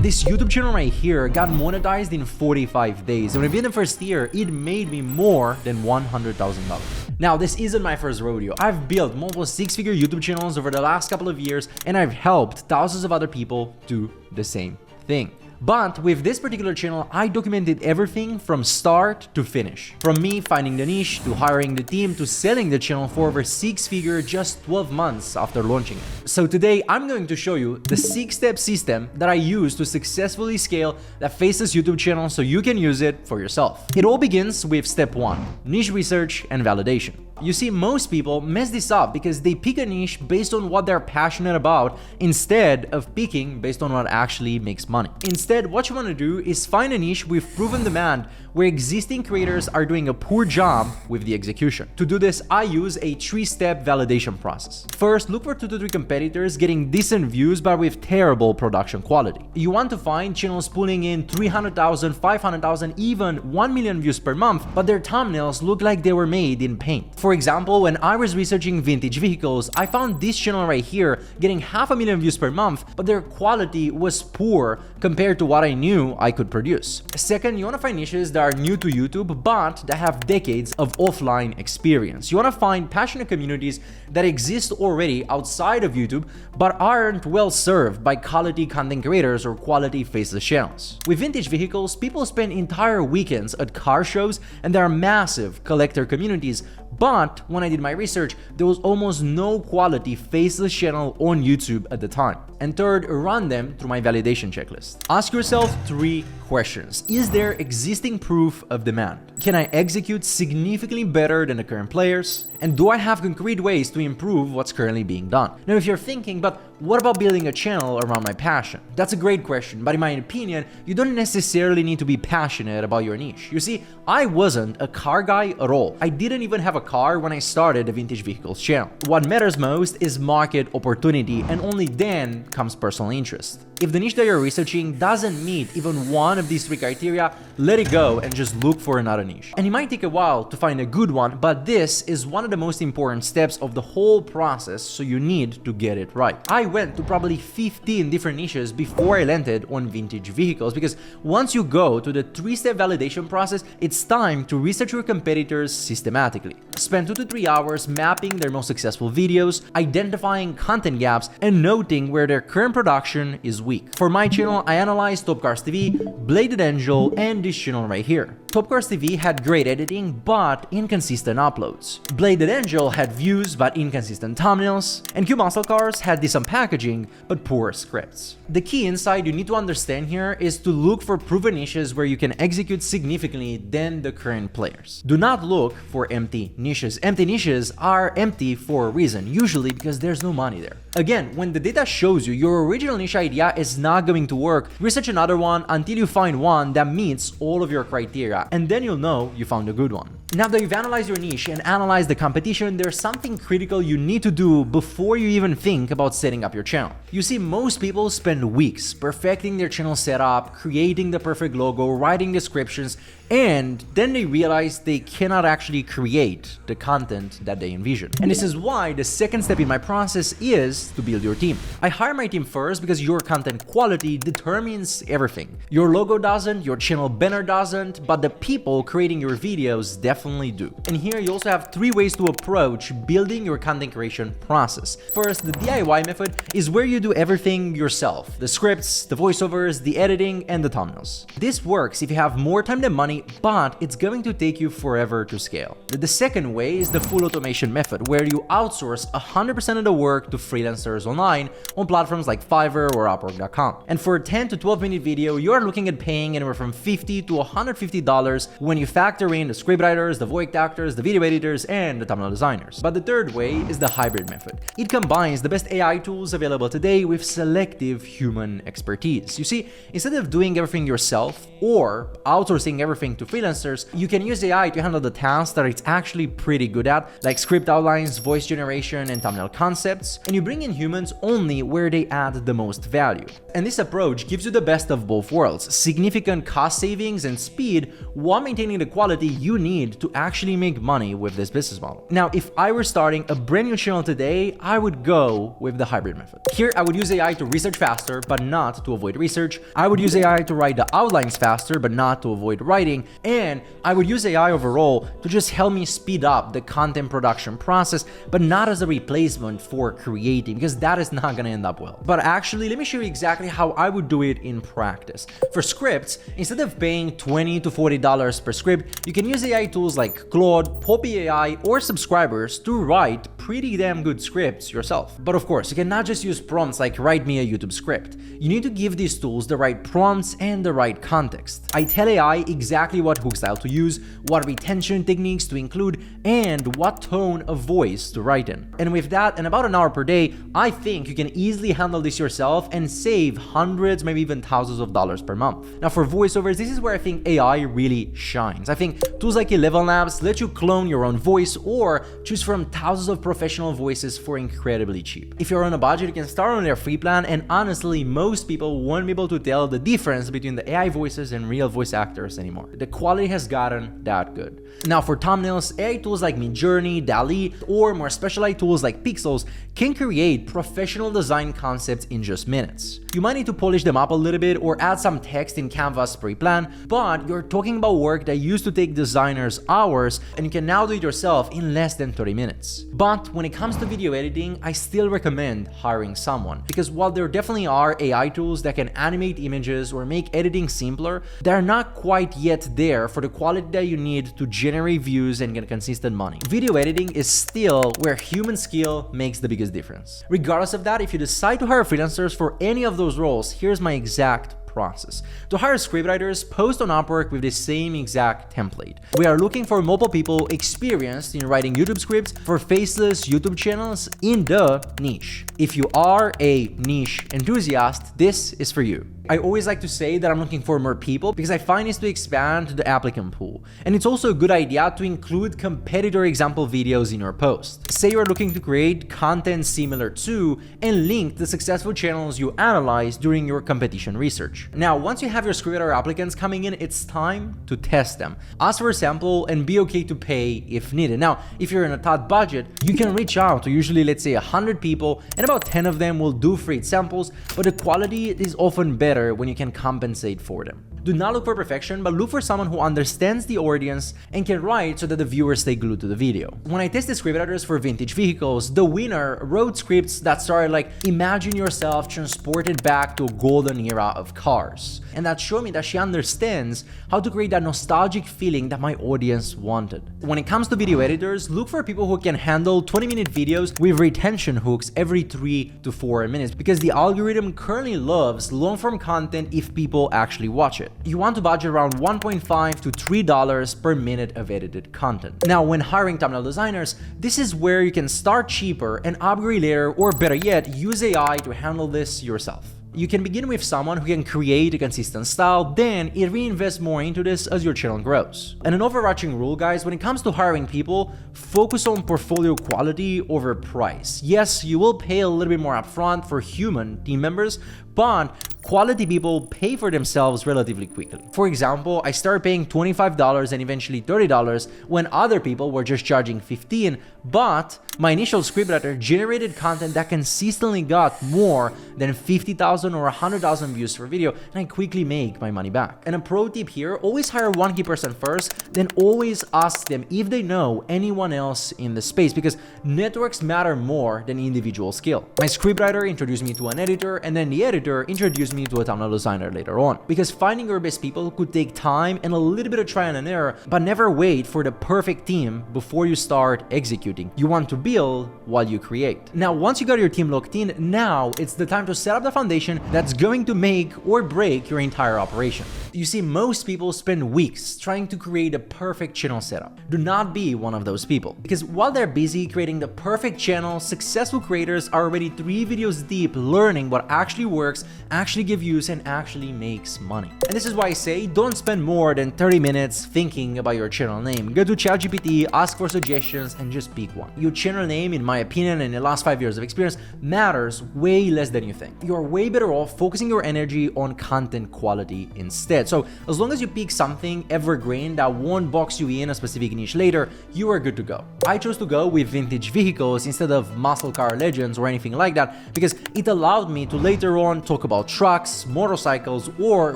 This YouTube channel right here got monetized in 45 days, and within the first year, it made me more than $100,000. Now, this isn't my first rodeo. I've built multiple six-figure YouTube channels over the last couple of years, and I've helped thousands of other people do the same thing. But with this particular channel, I documented everything from start to finish. From me finding the niche, to hiring the team, to selling the channel for over six-figure just 12 months after launching it. So today, I'm going to show you the 6-step system that I use to successfully scale that Faceless YouTube channel so you can use it for yourself. It all begins with step 1, niche research and validation. You see, most people mess this up because they pick a niche based on what they're passionate about instead of picking based on what actually makes money. Instead, what you want to do is find a niche with proven demand where existing creators are doing a poor job with the execution. To do this, I use a 3-step validation process. First, look for 2 to 3 competitors getting decent views but with terrible production quality. You want to find channels pulling in 300,000, 500,000, even 1 million views per month, but their thumbnails look like they were made in paint. For example, when I was researching vintage vehicles, I found this channel right here getting 500,000 views per month, but their quality was poor compared to what I knew I could produce. Second, you want to find niches that are new to YouTube, but that have decades of offline experience. You want to find passionate communities that exist already outside of YouTube, but aren't well served by quality content creators or quality faceless channels. With vintage vehicles, people spend entire weekends at car shows, and there are massive collector communities. But when I did my research, there was almost no quality faceless channel on YouTube at the time. And third, run them through my validation checklist. Ask yourself 3 questions. Is there existing proof of demand? Can I execute significantly better than the current players? And do I have concrete ways to improve what's currently being done? Now, if you're thinking, but what about building a channel around my passion? That's a great question, but in my opinion, you don't necessarily need to be passionate about your niche. You see, I wasn't a car guy at all. I didn't even have a car when I started the vintage vehicles channel. What matters most is market opportunity, and only then comes personal interest. If the niche that you're researching doesn't meet even one of these 3 criteria, let it go and just look for another niche. And it might take a while to find a good one, but this is one of the most important steps of the whole process, so you need to get it right. I went to probably 15 different niches before I landed on vintage vehicles, because once you go to the 3-step validation process, it's time to research your competitors systematically. Spend 2 to 3 hours mapping their most successful videos, identifying content gaps, and noting where their current production is weak. For my channel, I analyzed Top Cars TV, Bladed Angel, and this channel right here. Top Cars TV had great editing, but inconsistent uploads. Bladed Angel had views, but inconsistent thumbnails. And Q Muscle Cars had decent packaging, but poor scripts. The key insight you need to understand here is to look for proven niches where you can execute significantly than the current players. Do not look for empty niches. Empty niches are empty for a reason, usually because there's no money there. Again, when the data shows you your original niche idea is not going to work, research another one until you find one that meets all of your criteria, and then you'll know you found a good one. Now that you've analyzed your niche and analyzed the competition, there's something critical you need to do before you even think about setting up your channel. You see, most people spend weeks perfecting their channel setup, creating the perfect logo, writing descriptions, and then they realize they cannot actually create the content that they envision. And this is why the second step in my process is to build your team. I hire my team first because your content quality determines everything. Your logo doesn't, your channel banner doesn't, but the people creating your videos definitely do. And here you also have 3 ways to approach building your content creation process. First, the DIY method is where you do everything yourself: the scripts, the voiceovers, the editing, and the thumbnails. This works if you have more time than money, but it's going to take you forever to scale. The second way is the full automation method, where you outsource 100% of the work to freelancers online on platforms like Fiverr or Upwork.com. And for a 10 to 12 minute video, you are looking at paying anywhere from $50 to $150 when you factor in the scriptwriters, the voice actors, the video editors, and the thumbnail designers. But the third way is the hybrid method. It combines the best AI tools available today with selective human expertise. You see, instead of doing everything yourself or outsourcing everything to freelancers, you can use AI to handle the tasks that it's actually pretty good at, like script outlines, voice generation, and thumbnail concepts, and you bring in humans only where they add the most value. And this approach gives you the best of both worlds: significant cost savings and speed, while maintaining the quality you need to actually make money with this business model. Now, if I were starting a brand new channel today, I would go with the hybrid method. Here, I would use AI to research faster, but not to avoid research. I would use AI to write the outlines faster, but not to avoid writing. And I would use AI overall to just help me speed up the content production process, but not as a replacement for creating, because that is not going to end up well. But actually, let me show you exactly how I would do it in practice. For scripts, instead of paying $20 to $40 per script, you can use AI tools like Claude, Poppy AI, or Subscribers to write pretty damn good scripts yourself. But of course, you cannot just use prompts like write me a YouTube script. You need to give these tools the right prompts and the right context. I tell AI exactly what hook style to use, what retention techniques to include, and what tone of voice to write in. And with that, in about an hour per day, I think you can easily handle this yourself and save hundreds, maybe even thousands of dollars per month. Now for voiceovers, this is where I think AI really shines. I think tools like 11 Labs let you clone your own voice or choose from thousands of professional voices for incredibly cheap. If you're on a budget, you can start on their free plan, and honestly, most people won't be able to tell the difference between the AI voices and real voice actors anymore. The quality has gotten that good. Now for thumbnails, AI tools like Midjourney, DALL-E, or more specialized tools like Pixels can create professional design concepts in just minutes. You might need to polish them up a little bit or add some text in Canva's pre-plan, but you're talking about work that used to take designers hours, and you can now do it yourself in less than 30 minutes. But when it comes to video editing, I still recommend hiring someone, because while there definitely are AI tools that can animate images or make editing simpler, they're not quite yet there for the quality that you need to generate views and get consistent money. Video editing is still where human skill makes the biggest difference. Regardless of that, if you decide to hire freelancers for any of those roles, here's my exact process. To hire scriptwriters, post on Upwork with the same exact template. We are looking for multiple people experienced in writing YouTube scripts for faceless YouTube channels in the niche. If you are a niche enthusiast, this is for you. I always like to say that I'm looking for more people because I find it's to expand the applicant pool. And it's also a good idea to include competitor example videos in your post. Say you're looking to create content similar to and link the successful channels you analyze during your competition research. Now, once you have your scriptwriter applicants coming in, it's time to test them. Ask for a sample and be okay to pay if needed. Now, if you're in a tight budget, you can reach out to usually, let's say, 100 people, and about 10 of them will do free samples, but the quality is often better when you can compensate for them. Do not look for perfection, but look for someone who understands the audience and can write so that the viewers stay glued to the video. When I tested scriptwriters for vintage vehicles, the winner wrote scripts that started like, imagine yourself transported back to a golden era of cars. And that showed me that she understands how to create that nostalgic feeling that my audience wanted. When it comes to video editors, look for people who can handle 20-minute videos with retention hooks every 3 to 4 minutes, because the algorithm currently loves long-form content if people actually watch it. You want to budget around $1.5 to $3 per minute of edited content. Now, when hiring thumbnail designers, this is where you can start cheaper and upgrade later, or better yet, use AI to handle this yourself. You can begin with someone who can create a consistent style, then it reinvests more into this as your channel grows. And an overarching rule, guys, when it comes to hiring people, focus on portfolio quality over price. Yes, you will pay a little bit more upfront for human team members, but quality people pay for themselves relatively quickly. For example, I started paying $25 and eventually $30 when other people were just charging $15, but my initial scriptwriter generated content that consistently got more than 50,000 or 100,000 views per video, and I quickly make my money back. And a pro tip here, always hire one key person first, then always ask them if they know anyone else in the space, because networks matter more than individual skill. My scriptwriter introduced me to an editor, and then the editor introduced me to a thumbnail designer later on. Because finding your best people could take time and a little bit of trial and error, but never wait for the perfect team before you start executing. You want to build while you create. Now, once you got your team locked in, now it's the time to set up the foundation that's going to make or break your entire operation. You see, most people spend weeks trying to create a perfect channel setup. Do not be one of those people, because while they're busy creating the perfect channel, successful creators are already 3 videos deep learning what actually works, actually actually give views and actually makes money. And this is why I say don't spend more than 30 minutes thinking about your channel name. Go to ChatGPT, ask for suggestions, and just pick one. Your channel name, in my opinion, and in the last 5 years of experience, matters way less than you think. You're way better off focusing your energy on content quality instead. So as long as you pick something evergreen that won't box you in a specific niche later, you are good to go. I chose to go with vintage vehicles instead of muscle car legends or anything like that because it allowed me to later on talk about trucks, motorcycles, or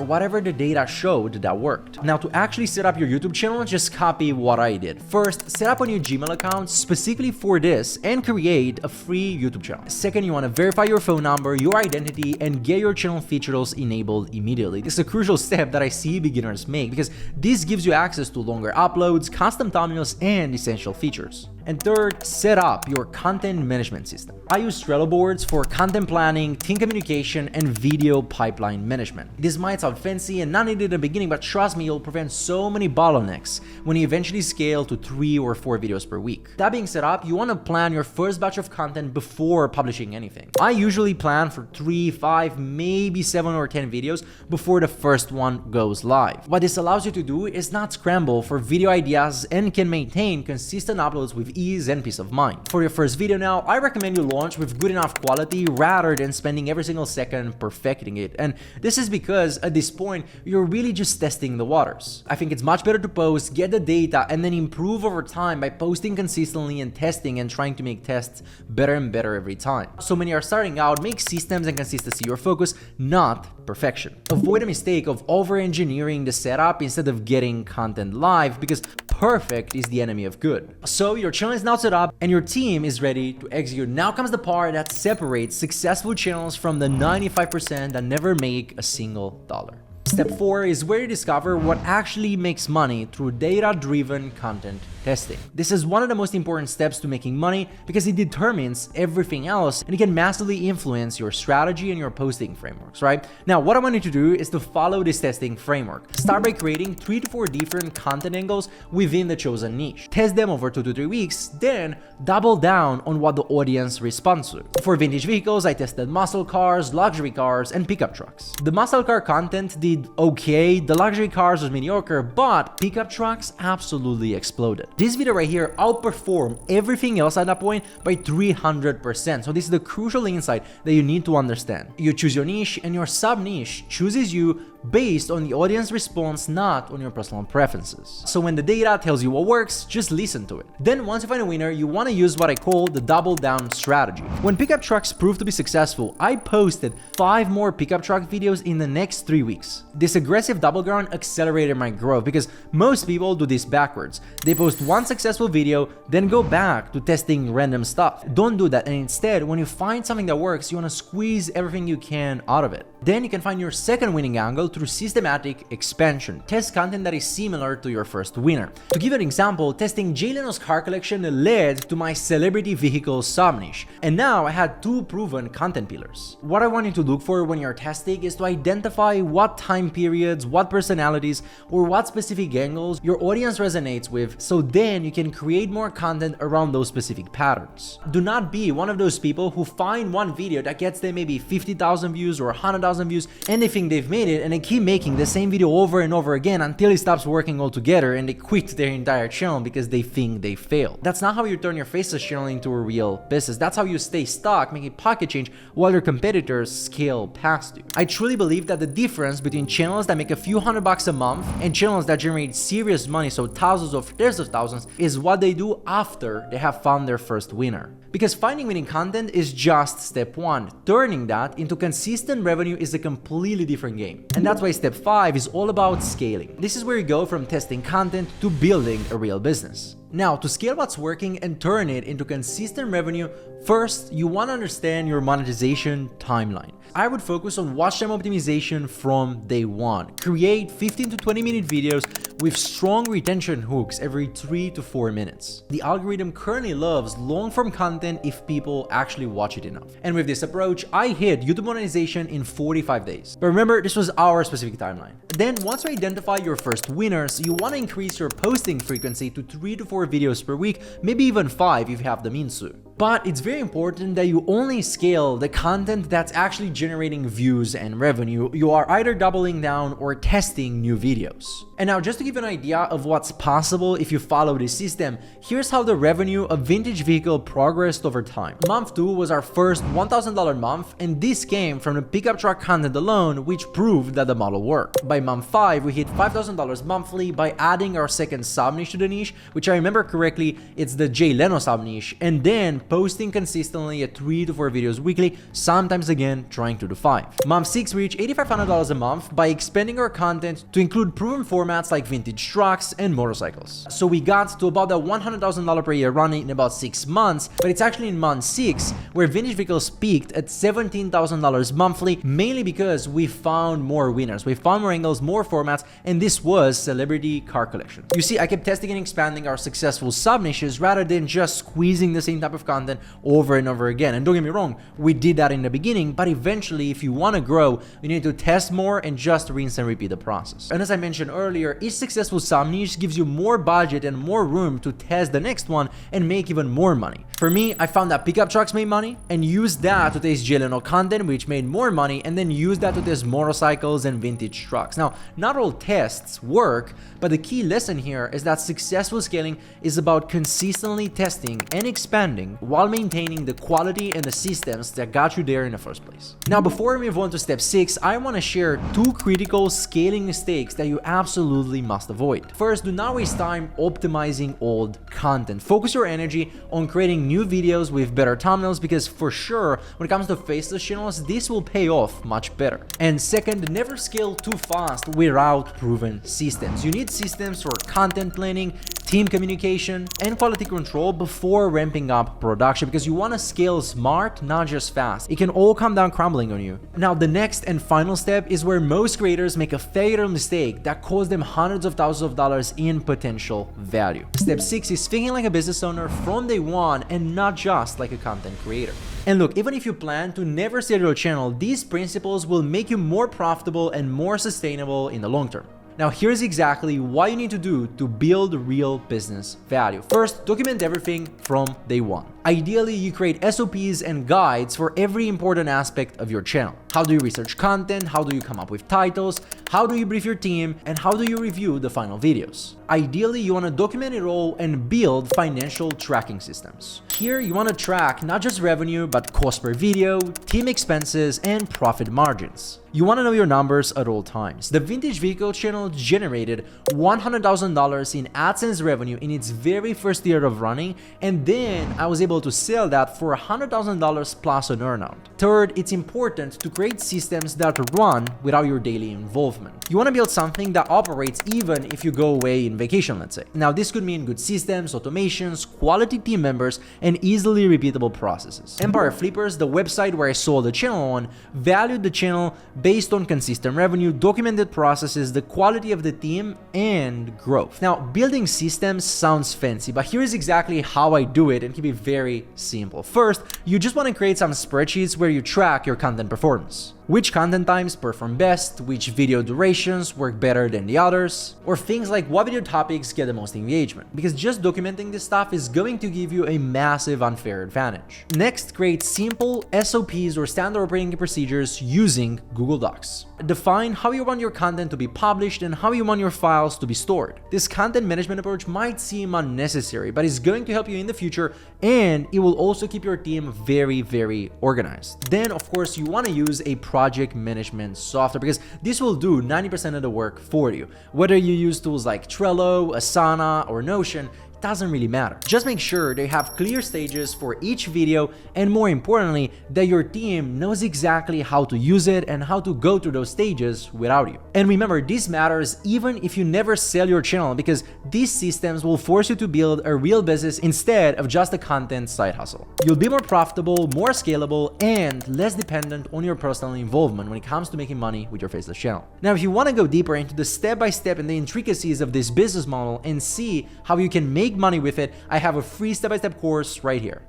whatever the data showed that worked. Now, to actually set up your YouTube channel, just copy what I did. First, set up a new Gmail account specifically for this and create a free YouTube channel. Second, you want to verify your phone number, your identity, and get your channel features enabled immediately. This is a crucial step that I see beginners make because this gives you access to longer uploads, custom thumbnails, and essential features. And third, set up your content management system. I use Trello boards for content planning, team communication, and video pipeline management. This might sound fancy and not needed in the beginning, but trust me, you'll prevent so many bottlenecks when you eventually scale to 3 or 4 videos per week. That being set up, you want to plan your first batch of content before publishing anything. I usually plan for 3, 5, maybe 7 or 10 videos before the first one goes live. What this allows you to do is not scramble for video ideas and can maintain consistent uploads with ease and peace of mind. For your first video now, I recommend you launch with good enough quality rather than spending every single second perfecting it. And this is because at this point, you're really just testing the waters. I think it's much better to post, get the data, and then improve over time by posting consistently and testing and trying to make tests better and better every time. So when you're starting out, make systems and consistency your focus, not perfection. Avoid the mistake of over-engineering the setup instead of getting content live because perfect is the enemy of good. So your channel is now set up and your team is ready to execute. Now comes the part that separates successful channels from the 95% that never make a single dollar. Step 4 is where you discover what actually makes money through data-driven content testing. This is one of the most important steps to making money because it determines everything else and it can massively influence your strategy and your posting frameworks, right? Now, what I want you to do is to follow this testing framework. Start by creating 3 to 4 different content angles within the chosen niche. Test them over 2 to 3 weeks, then double down on what the audience responds to. For vintage vehicles, I tested muscle cars, luxury cars, and pickup trucks. The muscle car content did okay, the luxury cars was mediocre, but pickup trucks absolutely exploded. This video right here outperformed everything else at that point by 300%. So this is the crucial insight that you need to understand. You choose your niche and your sub-niche chooses you based on the audience response, not on your personal preferences. So when the data tells you what works, just listen to it. Then once you find a winner, you want to use what I call the double down strategy. When pickup trucks proved to be successful, I posted 5 more pickup truck videos in the next 3 weeks. This aggressive double down accelerated my growth because most people do this backwards. They post one successful video, then go back to testing random stuff. Don't do that, and instead, when you find something that works, you want to squeeze everything you can out of it. Then you can find your second winning angle through systematic expansion. Test content that is similar to your first winner. To give an example, testing Jay Leno's car collection led to my celebrity vehicle sub-niche, and now I had 2 proven content pillars. What I want you to look for when you're testing is to identify what time periods, what personalities, or what specific angles your audience resonates with, so then you can create more content around those specific patterns. Do not be one of those people who find one video that gets them maybe 50,000 views or 100,000 views and they think they've made it and they keep making the same video over and over again until it stops working altogether and they quit their entire channel because they think they failed. That's not how you turn your Faceless channel into a real business. That's how you stay stuck making pocket change while your competitors scale past you. I truly believe that the difference between channels that make a few $100 a month and channels that generate serious money, so thousands or tens of thousands, is what they do after they have found their first winner. Because finding winning content is just step 1. Turning that into consistent revenue is a completely different game. And that's why step 5 is all about scaling. This is where you go from testing content to building a real business. Now, to scale what's working and turn it into consistent revenue, first, you want to understand your monetization timeline. I would focus on watch time optimization from day 1. Create 15 to 20 minute videos with strong retention hooks every 3 to 4 minutes. The algorithm currently loves long-form content if people actually watch it enough. And with this approach, I hit YouTube monetization in 45 days. But remember, this was our specific timeline. Then once you identify your first winners, you want to increase your posting frequency to 3 to 4 videos per week, maybe even 5 if you have the means to. But it's very important that you only scale the content that's actually generating views and revenue. You are either doubling down or testing new videos. And now, just to give you an idea of what's possible if you follow this system, here's how the revenue of Vintage Vehicle progressed over time. Month 2 was our first $1,000 month, and this came from the pickup truck content alone, which proved that the model worked. By month 5, we hit $5,000 monthly by adding our second sub-niche to the niche, which I remember correctly, it's the Jay Leno sub-niche, and then posting consistently at 3 to 4 videos weekly, sometimes again trying to do 5. Month 6, we reached $8,500 a month by expanding our content to include proven formats like vintage trucks and motorcycles. So we got to about that $100,000 per year running in about 6 months, but it's actually in month 6 where Vintage Vehicles peaked at $17,000 monthly, mainly because we found more winners, we found more angles, more formats, and this was celebrity car collection. You see, I kept testing and expanding our successful sub-niches rather than just squeezing the same type of content over and over again. And don't get me wrong, we did that in the beginning, but eventually if you want to grow, you need to test more and just rinse and repeat the process. And as I mentioned earlier, each successful sub-niche gives you more budget and more room to test the next one and make even more money. For me, I found that pickup trucks made money and used that to test Jay Leno content, which made more money, and then used that to test motorcycles and vintage trucks. Now, not all tests work, but the key lesson here is that successful scaling is about consistently testing and expanding while maintaining the quality and the systems that got you there in the first place. Now, before we move on to step 6, I want to share 2 critical scaling mistakes that you absolutely must avoid. First, do not waste time optimizing old content. Focus your energy on creating new videos with better thumbnails, because for sure, when it comes to faceless channels, this will pay off much better. And second, never scale too fast without proven systems. You need systems for content planning, team communication, and quality control before ramping up production, because you want to scale smart, not just fast. It can all come down crumbling on you. Now, the next and final step is where most creators make a fatal mistake that costs them hundreds of thousands of dollars in potential value. Step 6 is thinking like a business owner from day one and not just like a content creator. And look, even if you plan to never scale your channel, these principles will make you more profitable and more sustainable in the long term. Now, here's exactly what you need to do to build real business value. First, document everything from day one. Ideally, you create SOPs and guides for every important aspect of your channel. How do you research content? How do you come up with titles? How do you brief your team? And how do you review the final videos? Ideally, you want to document it all and build financial tracking systems. Here, you want to track not just revenue, but cost per video, team expenses, and profit margins. You want to know your numbers at all times. The Vintage Vehicle channel generated $100,000 in AdSense revenue in its very first year of running, and then I was able to sell that for $100,000 plus an earnout. Third, it's important to create systems that run without your daily involvement. You want to build something that operates even if you go away in vacation, let's say. Now, this could mean good systems, automations, quality team members, and easily repeatable processes. Empire Flippers, the website where I sold the channel on, valued the channel based on consistent revenue, documented processes, the quality of the team, and growth. Now, building systems sounds fancy, but here's exactly how I do it and keep it very simple. First, you just want to create some spreadsheets where you track your content performance. Which content times perform best, which video durations work better than the others, or things like what video topics get the most engagement, because just documenting this stuff is going to give you a massive unfair advantage. Next, create simple SOPs or standard operating procedures using Google Docs. Define how you want your content to be published and how you want your files to be stored. This content management approach might seem unnecessary, but it's going to help you in the future, and it will also keep your team very, very organized. Then, of course, you want to use a project management software, because this will do 90% of the work for you. Whether you use tools like Trello, Asana, or Notion, doesn't really matter. Just make sure they have clear stages for each video, and more importantly, that your team knows exactly how to use it and how to go through those stages without you. And remember, this matters even if you never sell your channel, because these systems will force you to build a real business instead of just a content side hustle. You'll be more profitable, more scalable, and less dependent on your personal involvement when it comes to making money with your faceless channel. Now, if you want to go deeper into the step-by-step and the intricacies of this business model and see how you can make money with it, I have a free step-by-step course right here.